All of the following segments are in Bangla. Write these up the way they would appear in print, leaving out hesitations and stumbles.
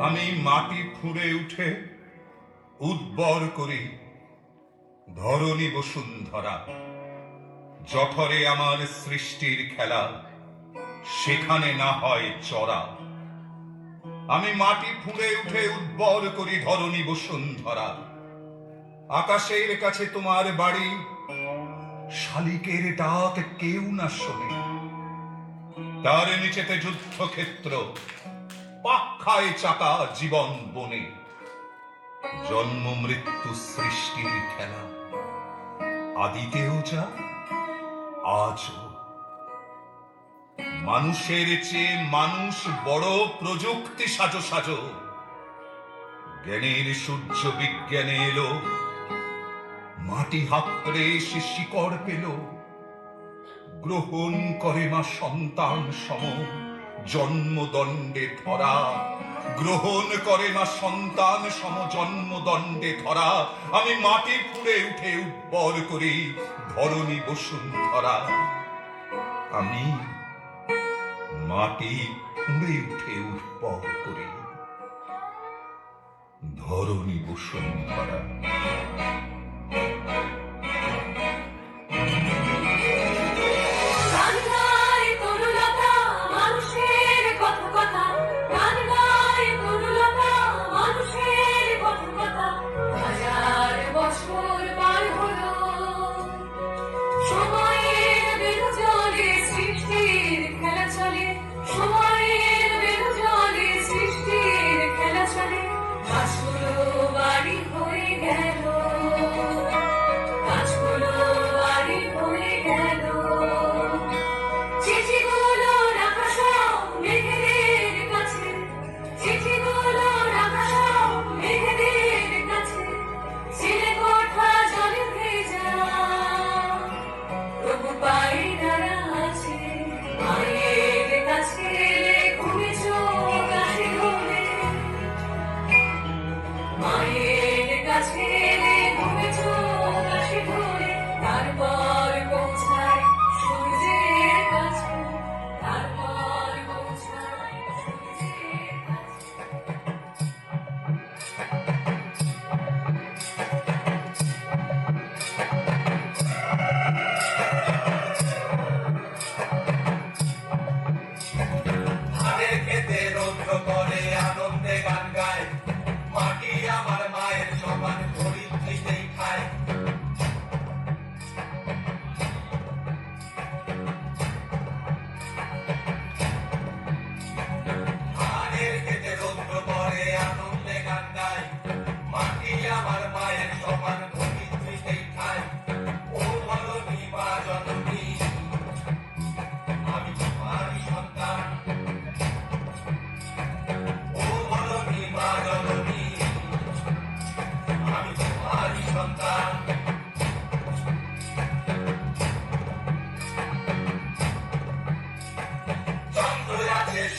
আমি মাটি ফুঁড়ে উঠে উদ্বর করি ধরণী বসুন্ধরা। জঠরে আমার সৃষ্টির খেলা, সেখানে না হয় চড়া। আমি মাটি ফুঁড়ে উঠে উদ্বর করি ধরণী বসুন্ধরা। আকাশের কাছে তোমার বাড়ি, শালিকের ডাক কেউ না শোনে। তার নিচেতে যুদ্ধক্ষেত্র, পাখায় চাকা জীবন বনে। জন্ম মৃত্যু সৃষ্টির খেলা, আদিতেও যা আজও। মানুষের চেয়ে মানুষ বড় প্রযুক্তি সাজো সাজো। জ্ঞানের সূর্য বিজ্ঞানে এলো, মাটি হাতড়ে সে শিকড় পেল। গ্রহণ করে মা সন্তান সম জন্মদণ্ডে ধরা। গ্রহণ করে মা সন্তান সম জন্মদণ্ডে ধরা। আমি মাটি ফুঁড়ে উঠে উদ্বর করি ধরণী বসুন্ধরা। আমি মাটি ফুঁড়ে উঠে উদ্বর করি ধরণী বসুন্ধরা।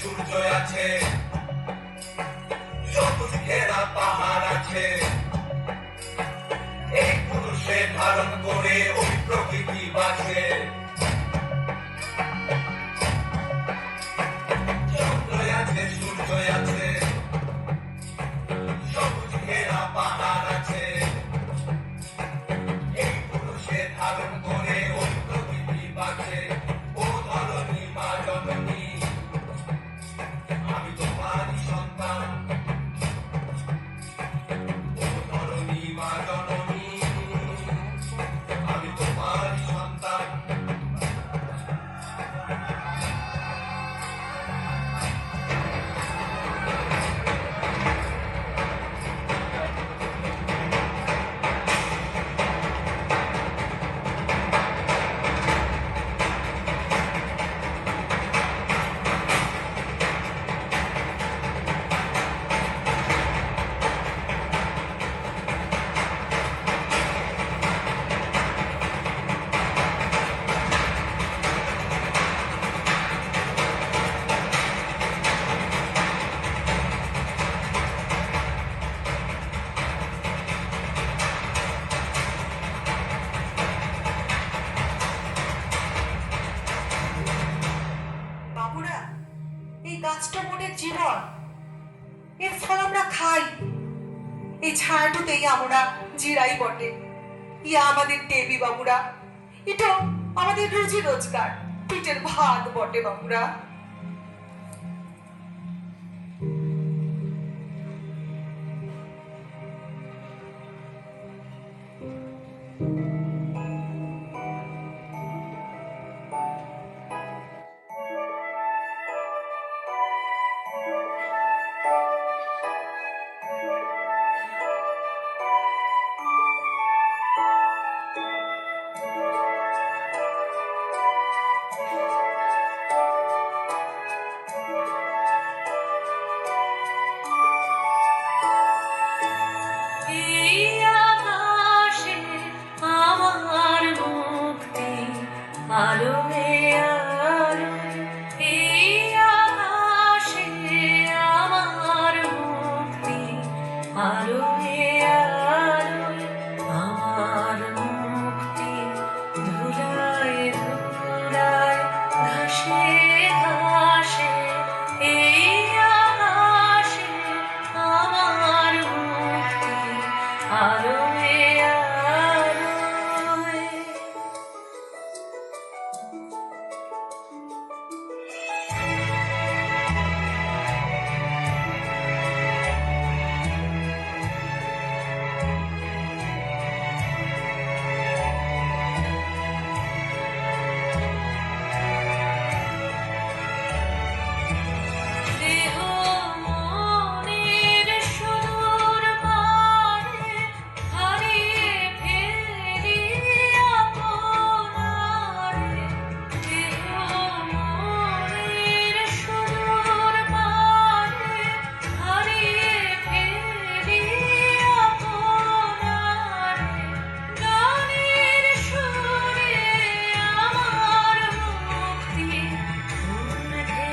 সূর্য আছে, সবুজ ঘেরা পাহাড় আছে। এই পুরুষে ধারণ করে ওই প্রকৃতি বাঁচে। চন্দ্র আছে, সূর্য আছে, সবুজ ঘেরা পাহাড় আছে। এই পুরুষে ধারণ করে ওই প্রকৃতি বাঁচে। ও ধরণী মা জননী, আমি তোমারই সন্তান। ও ধরণী মা জননী, আমি তোমারই সন্তান। এই গাছটা মোটের জীবন। এর ফল আমরা খাই। এই ছায়াটুতেই আমরা জিরাই বটে। ইয়া আমাদের দেবী বাবুরা, এটা আমাদের রুজি রোজগার, পিঠের ভাত বটে বাবুরা। এই আকাশে আমার মুক্তি, আলোয় আলোয়। এই আকাশে আমার মুক্তি, আলোয় আলোয়। আমার মুক্তি ধুলায় ধুলায়, ঘাসে ঘাসে। এই আকাশে আমার মুক্তি, আলোয় আলোয়। দেহ মনের সুদূর পারে হারিয়ে ফেলি আপনারে। দেহ মনের সুদূর পারে হারিয়ে ফেলি আপনারে। গানের সুরে আমার মুক্তি, কণ্ঠে